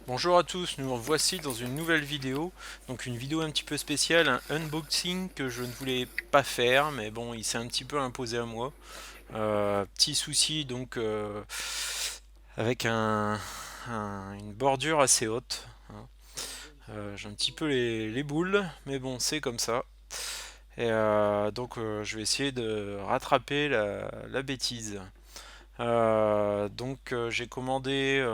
Bonjour à tous, nous voici dans une nouvelle vidéo, donc une vidéo un petit peu spéciale, un unboxing que je ne voulais pas faire, mais bon, il s'est un petit peu imposé à moi. Petit souci donc avec une bordure assez haute, hein. J'ai un petit peu les boules, mais bon, c'est comme ça. Et donc je vais essayer de rattraper la bêtise. J'ai commandé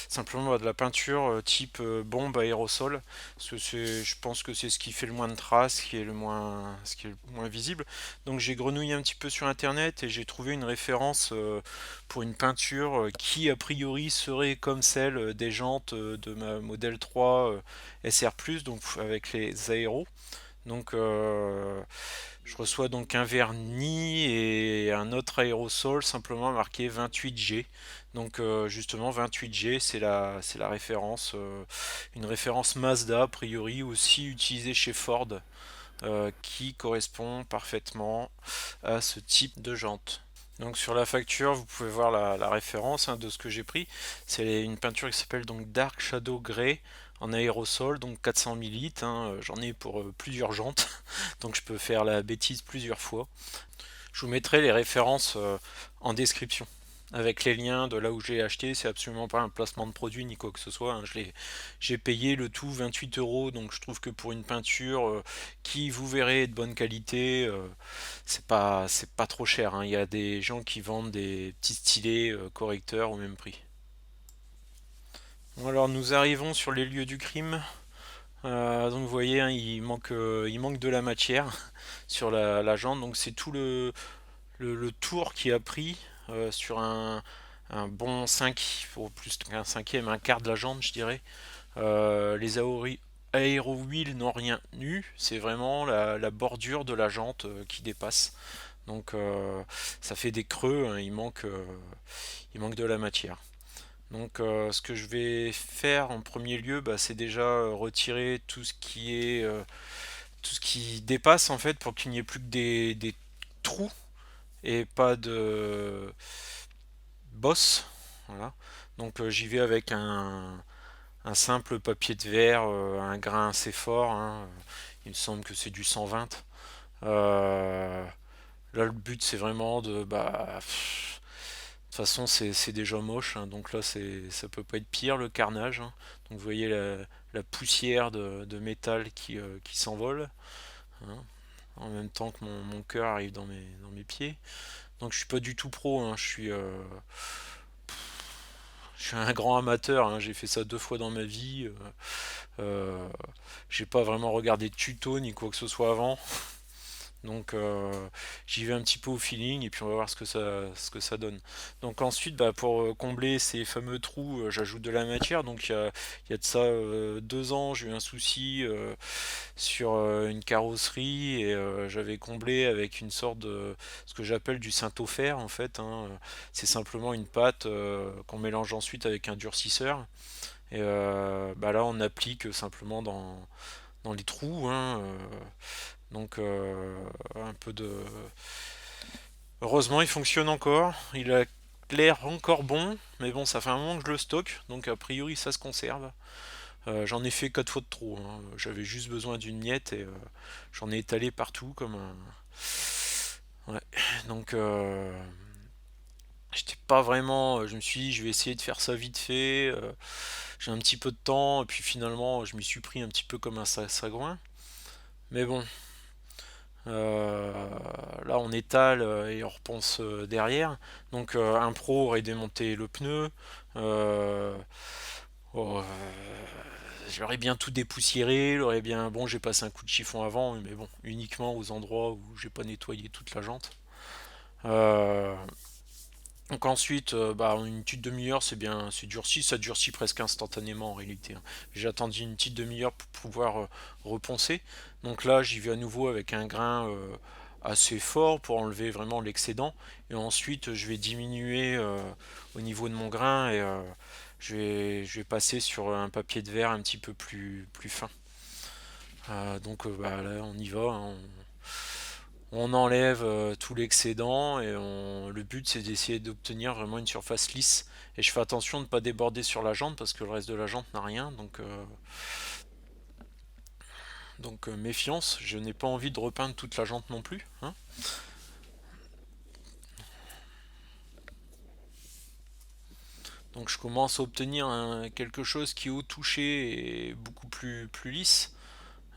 simplement de la peinture type bombe aérosol, parce que je pense que c'est ce qui fait le moins de traces, ce qui est le moins visible. Donc j'ai grenouillé un petit peu sur internet et j'ai trouvé une référence pour une peinture qui a priori serait comme celle des jantes de ma Model 3 SR+, donc avec les aéros. Donc je reçois donc un vernis et un autre aérosol simplement marqué 28G. Donc justement 28G c'est la référence, une référence Mazda a priori aussi utilisée chez Ford, qui correspond parfaitement à ce type de jante. Donc sur la facture, vous pouvez voir la référence, hein, de ce que j'ai pris. C'est une peinture qui s'appelle donc Dark Shadow Grey en aérosol, donc 400 millilitres, hein. J'en ai pour plusieurs jantes, donc je peux faire la bêtise plusieurs fois. Je vous mettrai les références en description avec les liens de là où j'ai acheté. C'est absolument pas un placement de produit ni quoi que ce soit, hein. J'ai payé le tout 28 euros, donc je trouve que pour une peinture qui, vous verrez, est de bonne qualité, c'est pas trop cher, hein. Il y a des gens qui vendent des petits stylés correcteurs au même prix. Bon, alors nous arrivons sur les lieux du crime. Donc vous voyez, hein, il manque de la matière sur la jante. Donc c'est tout le tour qui a pris sur un bon 5, pour plus qu'un cinquième, un quart de la jante, je dirais. Les aéro-wheels n'ont rien eu, c'est vraiment la bordure de la jante qui dépasse. Donc ça fait des creux, hein, il manque de la matière. Donc ce que je vais faire en premier lieu, bah, c'est déjà retirer tout ce qui est tout ce qui dépasse en fait pour qu'il n'y ait plus que des trous et pas de bosse. Voilà. Donc j'y vais avec un simple papier de verre, un grain assez fort, hein. Il me semble que c'est du 120. Euh, Là, le but c'est vraiment de de toute façon, c'est déjà moche, hein, donc là, ça peut pas être pire le carnage, hein. Donc vous voyez la poussière de métal qui s'envole, hein, en même temps que mon cœur arrive dans mes pieds. Donc je suis pas du tout pro, hein, je suis un grand amateur, hein, j'ai fait ça 2 fois dans ma vie. Euh, j'ai pas vraiment regardé de tuto ni quoi que ce soit avant. Donc j'y vais un petit peu au feeling et puis on va voir ce que ça donne. Donc ensuite, bah, pour combler ces fameux trous, j'ajoute de la matière. Donc il y a de ça 2 ans, j'ai eu un souci sur une carrosserie et j'avais comblé avec une sorte de ce que j'appelle du Saint-Ofer en fait, hein. C'est simplement une pâte qu'on mélange ensuite avec un durcisseur. Et bah là, on applique simplement dans les trous, hein. Donc un peu de. Heureusement, il fonctionne encore. Il a l'air encore bon, mais bon, ça fait un moment que je le stocke, donc a priori ça se conserve. J'en ai fait 4 fois de trop, hein. J'avais juste besoin d'une miette et j'en ai étalé partout comme un. Ouais. Donc j'étais pas vraiment. Je me suis dit, je vais essayer de faire ça vite fait. J'ai un petit peu de temps, et puis finalement, je m'y suis pris un petit peu comme un sagouin. Mais bon, Euh, là, on étale et on repense derrière. Donc, un pro aurait démonté le pneu. Euh, oh, J'aurais bien tout dépoussiéré. J'aurais bien. Bon, j'ai passé un coup de chiffon avant, mais bon, uniquement aux endroits où j'ai pas nettoyé toute la jante. Euh, donc ensuite, bah, une petite demi-heure, c'est bien, c'est durci, ça durcit presque instantanément en réalité, hein. J'ai attendu une petite demi-heure pour pouvoir reponcer. Donc là, j'y vais à nouveau avec un grain assez fort pour enlever vraiment l'excédent. Et ensuite, je vais diminuer au niveau de mon grain et je vais passer sur un papier de verre un petit peu plus fin. Bah, là, on y va, hein. on enlève tout l'excédent et le but c'est d'essayer d'obtenir vraiment une surface lisse. Et je fais attention de ne pas déborder sur la jante parce que le reste de la jante n'a rien. Donc méfiance, je n'ai pas envie de repeindre toute la jante non plus, hein. Donc je commence à obtenir quelque chose qui au toucher est beaucoup plus lisse.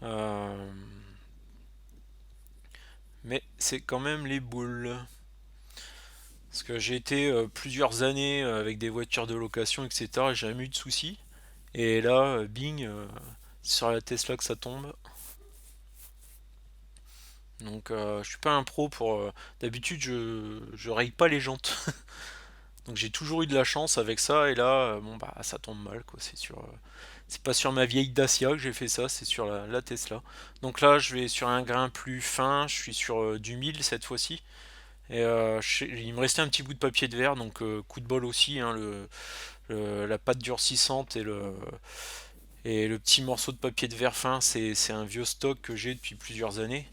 Euh, mais c'est quand même les boules. Parce que j'ai été plusieurs années avec des voitures de location, etc. Et j'ai jamais eu de soucis. Et là, bing, c'est sur la Tesla que ça tombe. Donc je suis pas un pro pour... d'habitude je raye pas les jantes. Donc j'ai toujours eu de la chance avec ça. Et là, bon bah ça tombe mal quoi. C'est pas sur ma vieille Dacia que j'ai fait ça, c'est sur la Tesla. Donc là je vais sur un grain plus fin. Je suis sur du 1000 cette fois-ci. Et il me restait un petit bout de papier de verre. Donc coup de bol aussi, hein, la pâte durcissante et le petit morceau de papier de verre fin, c'est un vieux stock que j'ai depuis plusieurs années.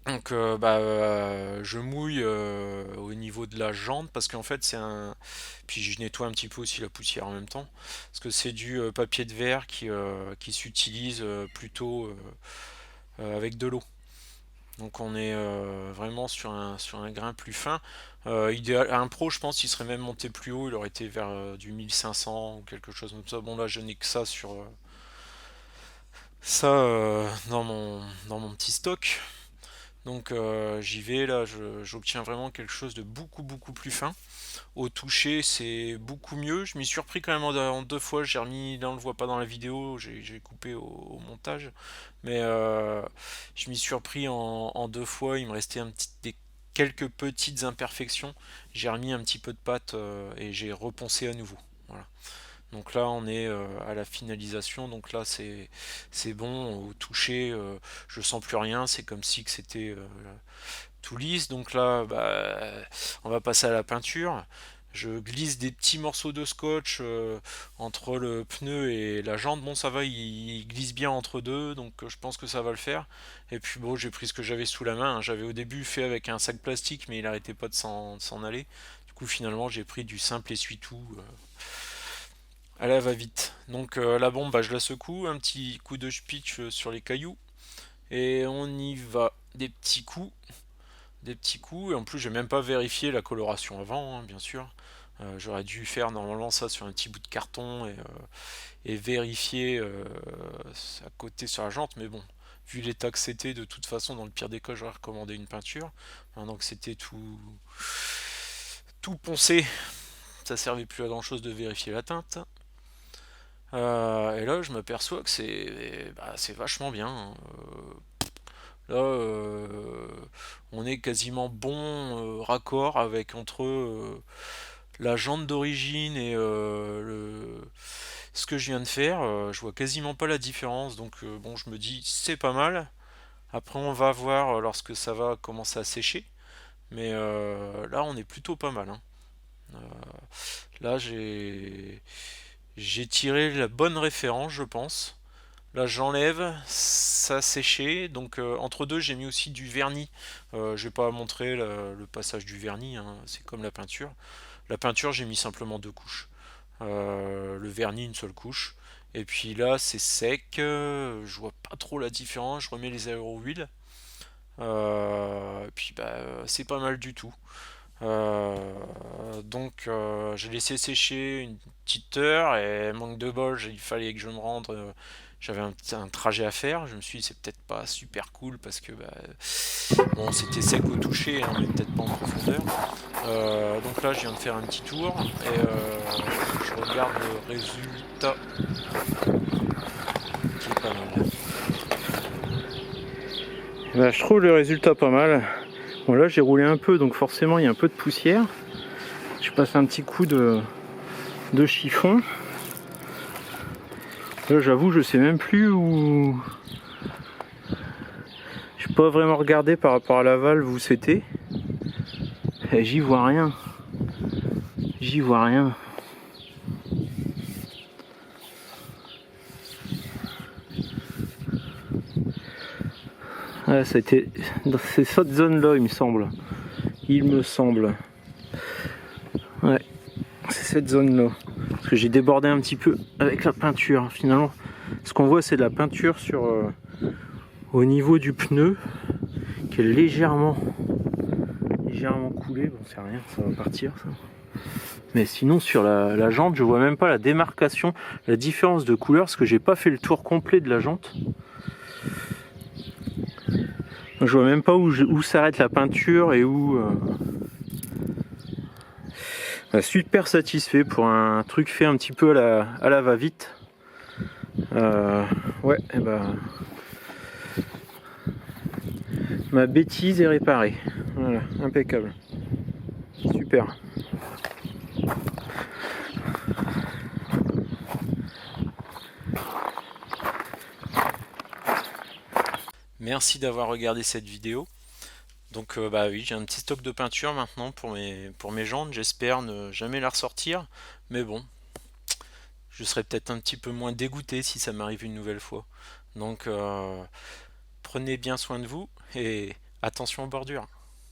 Donc je mouille au niveau de la jante parce qu'en fait c'est un... Puis je nettoie un petit peu aussi la poussière en même temps. Parce que c'est du papier de verre qui s'utilise plutôt avec de l'eau. Donc on est vraiment sur un grain plus fin. Idéal, un pro je pense il serait même monté plus haut, il aurait été vers du 1500 ou quelque chose comme ça. Bon là je n'ai que ça sur ça dans mon petit stock. Donc j'y vais, là j'obtiens vraiment quelque chose de beaucoup plus fin. Au toucher c'est beaucoup mieux. Je m'y suis repris quand même en deux fois, j'ai remis, là on le voit pas dans la vidéo, j'ai coupé au montage. Mais je m'y suis repris en deux fois, il me restait quelques petites imperfections. J'ai remis un petit peu de pâte et j'ai reponcé à nouveau. Voilà. Donc là, on est à la finalisation. Donc là, c'est bon. Au toucher, je sens plus rien. C'est comme si que c'était tout lisse. Donc là, on va passer à la peinture. Je glisse des petits morceaux de scotch entre le pneu et la jante. Bon, ça va, il glisse bien entre deux, donc je pense que ça va le faire. Et puis bon, j'ai pris ce que j'avais sous la main, hein. J'avais au début fait avec un sac plastique, mais il arrêtait pas de s'en aller. Du coup, finalement, j'ai pris du simple essuie-tout. Elle va vite. Donc la bombe, je la secoue, un petit coup de pitch sur les cailloux, et on y va. Des petits coups, et en plus j'ai même pas vérifié la coloration avant, hein, bien sûr. J'aurais dû faire normalement ça sur un petit bout de carton et vérifier à côté sur la jante, mais bon, vu l'état que c'était, de toute façon, dans le pire des cas, j'aurais recommandé une peinture. Maintenant que c'était tout poncé, ça servait plus à grand chose de vérifier la teinte. Et là, je m'aperçois que c'est vachement bien, hein. Là, on est quasiment bon raccord avec entre la jante d'origine et ce que je viens de faire. Je vois quasiment pas la différence. Donc, bon, je me dis, c'est pas mal. Après, on va voir lorsque ça va commencer à sécher. Mais là, on est plutôt pas mal, hein. Euh, Là, j'ai tiré la bonne référence, je pense. Là, j'enlève, ça a séché. Donc, entre deux, j'ai mis aussi du vernis. Je vais pas montrer le passage du vernis, hein, c'est comme la peinture. La peinture, j'ai mis simplement deux couches. Le vernis, une seule couche. Et puis là, c'est sec. Je vois pas trop la différence. Je remets les aéro-huiles. Et puis, c'est pas mal du tout. Donc j'ai laissé sécher une petite heure et manque de bol, il fallait que je me rende. J'avais un trajet à faire. Je me suis dit c'est peut-être pas super cool parce que bon c'était sec au toucher, hein, mais peut-être pas en profondeur. Donc là je viens de faire un petit tour et je regarde le résultat qui est pas mal. Je trouve le résultat pas mal. Bon là j'ai roulé un peu donc forcément il y a un peu de poussière. Je passe un petit coup de chiffon. Là j'avoue je sais même plus où. Je n'ai pas vraiment regardé par rapport à la valve où c'était. Et j'y vois rien. J'y vois rien. Ouais, ça a été dans cette zone-là, il me semble. Il me semble. Ouais, c'est cette zone-là. Parce que j'ai débordé un petit peu avec la peinture. Finalement, ce qu'on voit, c'est de la peinture sur au niveau du pneu qui est légèrement coulé. Bon, c'est rien, ça va partir ça. Mais sinon, sur la jante, je vois même pas la démarcation, la différence de couleur, parce que j'ai pas fait le tour complet de la jante. Je vois même pas où s'arrête la peinture et où. Super satisfait pour un truc fait un petit peu à la va-vite. Ouais, et ben. Ma bêtise est réparée. Voilà, impeccable. Super. Merci d'avoir regardé cette vidéo. Donc bah oui, j'ai un petit stock de peinture maintenant pour mes jantes, j'espère ne jamais la ressortir, mais bon, je serai peut-être un petit peu moins dégoûté si ça m'arrive une nouvelle fois. Donc prenez bien soin de vous et attention aux bordures.